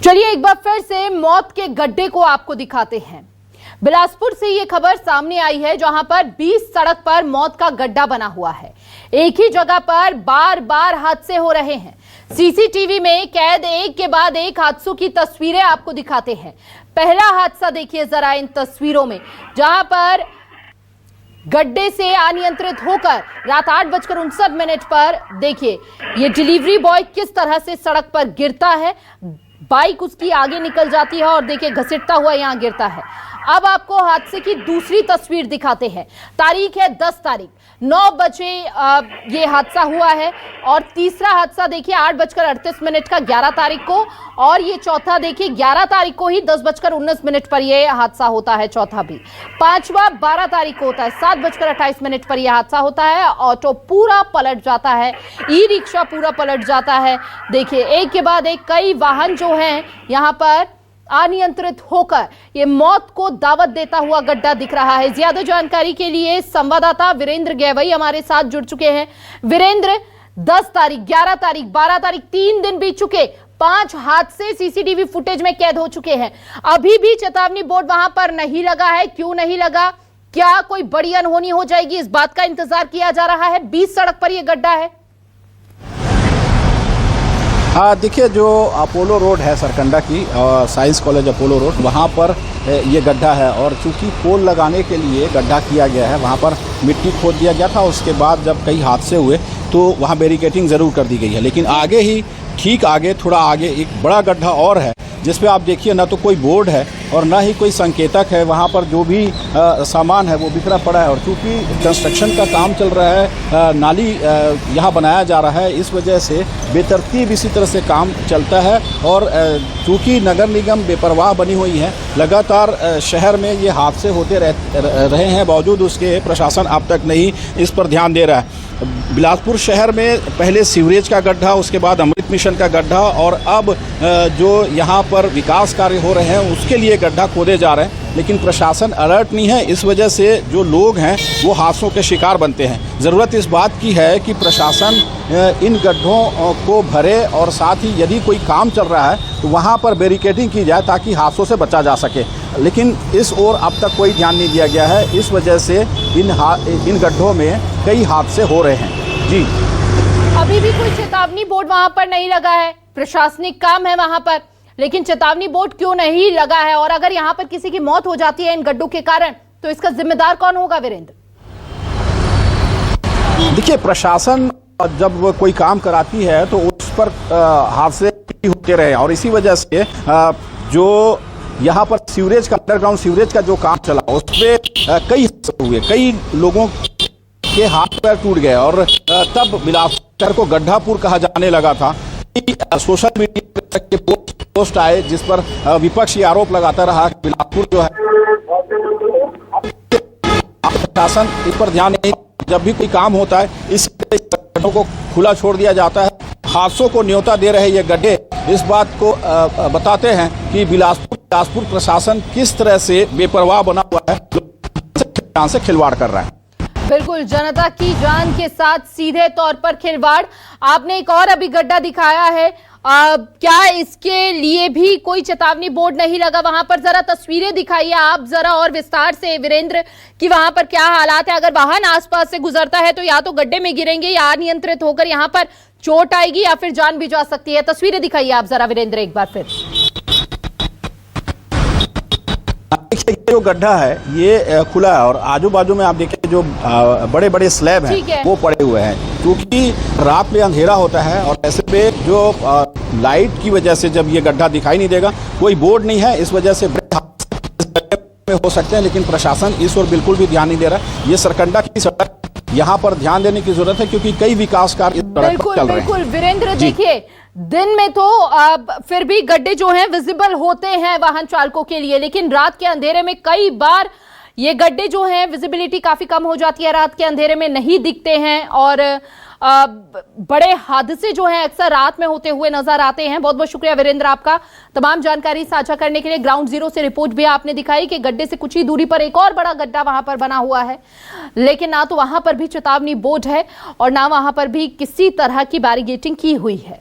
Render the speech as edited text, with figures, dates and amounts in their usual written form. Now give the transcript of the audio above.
चलिए एक बार फिर से मौत के गड्ढे को आपको दिखाते हैं। बिलासपुर से ये खबर सामने आई है जहां पर 20 सड़क पर मौत का गड्ढा बना हुआ है। एक ही जगह पर बार बार हादसे हो रहे हैं। सीसीटीवी में कैद एक के बाद एक हादसों की तस्वीरें आपको दिखाते हैं। पहला हादसा देखिए जरा इन तस्वीरों में, जहां पर गड्ढे से अनियंत्रित होकर रात 8:59 पर देखिए ये डिलीवरी बॉय किस तरह से सड़क पर गिरता है। बाइक उसकी आगे निकल जाती है और देखिए घसीटता हुआ यहां गिरता है। अब आपको हादसे की दूसरी तस्वीर दिखाते हैं। तारीख है 10 तारीख, 9 बजे ये हादसा हुआ है। और तीसरा हादसा देखिए 8:38 का 11 तारीख को, और ये चौथा देखिए 11 तारीख को ही 10:19 पर यह हादसा होता है। चौथा भी, पांचवा 12 तारीख को होता है, 7:28 पर यह हादसा होता है। ऑटो पूरा पलट जाता है, ई रिक्शा पूरा पलट जाता है। देखिए एक के बाद एक कई वाहन जो हैं यहाँ पर अनियंत्रित होकर ये मौत को दावत देता हुआ गड्ढा दिख रहा है। ज्यादा जानकारी के लिए संवाददाता वीरेंद्र गैवई हमारे साथ जुड़ चुके हैं। वीरेंद्र, 10 तारीख, 11 तारीख, 12 तारीख, 3 दिन बीत चुके, 5 हादसे सीसीटीवी फुटेज में कैद हो चुके हैं। अभी भी चेतावनी बोर्ड वहां पर नहीं लगा है, क्यों नहीं लगा? क्या कोई बड़ी अनहोनी हो जाएगी, इस बात का इंतजार किया जा रहा है? 20 सड़क पर यह गड्ढा है। देखिए, जो अपोलो रोड है सरकंडा की, साइंस कॉलेज अपोलो रोड, वहाँ पर ये गड्ढा है। और चूंकि पोल लगाने के लिए गड्ढा किया गया है, वहाँ पर मिट्टी खोद दिया गया था। उसके बाद जब कई हादसे हुए तो वहाँ बैरिकेटिंग ज़रूर कर दी गई है। लेकिन आगे ही, ठीक आगे, थोड़ा आगे एक बड़ा गड्ढा और है, जिसपे आप देखिए ना तो कोई बोर्ड है और ना ही कोई संकेतक है। वहाँ पर जो भी सामान है वो बिखरा पड़ा है। और चूँकि कंस्ट्रक्शन का काम चल रहा है, नाली यहाँ बनाया जा रहा है, इस वजह से बेतरतीब इसी तरह से काम चलता है। और चूँकि नगर निगम बेपरवाह बनी हुई है, लगातार शहर में ये हादसे होते रहे हैं, बावजूद उसके प्रशासन अब तक नहीं इस पर ध्यान दे रहा है। बिलासपुर शहर में पहले सीवरेज का गड्ढा, उसके बाद अमृत मिशन का गड्ढा, और अब जो यहाँ पर विकास कार्य हो रहे हैं उसके लिए गड्ढा खोदे जा रहे हैं। लेकिन प्रशासन अलर्ट नहीं है, इस वजह से जो लोग हैं वो हादसों के शिकार बनते हैं। ज़रूरत इस बात की है कि प्रशासन इन गड्ढों को भरे, और साथ ही यदि कोई काम चल रहा है तो वहाँ पर बैरिकेडिंग की जाए ताकि हादसों से बचा जा सके। लेकिन इस ओर अब तक कोई ध्यान नहीं दिया गया है। इस वजह से इन गड्ढों में कई हादसे हो रहे हैं। जी, अभी भी कोई चेतावनी बोर्ड वहां पर नहीं लगा है। प्रशासनिक काम है वहां पर, लेकिन चेतावनी बोर्ड क्यों नहीं लगा है? और अगर यहाँ पर किसी की मौत हो जाती है इन गड्ढों के कारण, तो इसका जिम्मेदार कौन होगा वीरेंद्र? देखिए, प्रशासन जब कोई काम कराती है तो उस पर हादसे होते रहे, और इसी वजह से जो यहाँ पर सीवरेज का, अंडरग्राउंड सीवरेज का जो काम चला, उस पर कई हादसे हुए, कई लोगों के हाथ पैर टूट गए। और तब बिलासपुर को गड्ढापुर कहा जाने लगा था। सोशल मीडिया के पोस्ट आए जिस पर विपक्ष ये आरोप लगाता रहा कि बिलासपुर जो है, प्रशासन इस पर ध्यान नहीं। जब भी कोई काम होता है इस गड्ढों को खुला छोड़ दिया जाता है। हादसों को न्योता दे रहे ये गड्ढे इस बात को बताते हैं कि बिलासपुर प्रशासन किस तरह से बेपरवाह बना हुआ है, जान से खिलवाड़ कर रहा है। बिल्कुल, जनता की जान के साथ सीधे तौर पर खिलवाड़। आपने एक और अभी गड्ढा दिखाया है, क्या इसके लिए भी कोई चेतावनी बोर्ड नहीं लगा वहां पर? जरा तस्वीरें दिखाइए आप जरा और विस्तार से वीरेंद्र, कि वहां पर क्या हालात है। अगर वाहन आसपास से गुजरता है तो या तो गड्ढे में गिरेंगे, या अनियंत्रित होकर यहाँ पर चोट आएगी, या फिर जान भी जा सकती है। तस्वीरें दिखाइए आप जरा वीरेंद्र एक बार फिर। देखिए, जो गड्ढा है ये खुला है, और आजू बाजू में आप देखिए जो बड़े बड़े स्लैब हैं वो पड़े हुए हैं। क्योंकि रात में अंधेरा होता है, और ऐसे पे जो लाइट की वजह से जब ये गड्ढा दिखाई नहीं देगा, कोई बोर्ड नहीं है, इस वजह से में हो सकते हैं। लेकिन प्रशासन इस ओर बिल्कुल भी ध्यान नहीं दे रहा। ये सरकंडा की सड़क, यहाँ पर ध्यान देने की जरूरत है, क्योंकि कई विकास कार्य चल रहे हैं। बिल्कुल वीरेंद्र, देखिए दिन में तो फिर भी गड्ढे जो हैं विजिबल होते हैं वाहन चालकों के लिए, लेकिन रात के अंधेरे में कई बार ये गड्ढे जो हैं विजिबिलिटी काफी कम हो जाती है, रात के अंधेरे में नहीं दिखते हैं, और बड़े हादसे जो हैं अक्सर रात में होते हुए नजर आते हैं। बहुत बहुत शुक्रिया वीरेंद्र आपका तमाम जानकारी साझा करने के लिए। ग्राउंड जीरो से रिपोर्ट भी आपने दिखाई कि गड्ढे से कुछ ही दूरी पर एक और बड़ा गड्ढा वहां पर बना हुआ है, लेकिन ना तो वहां पर भी चेतावनी बोर्ड है और ना वहां पर भी किसी तरह की बैरिकेडिंग की हुई है।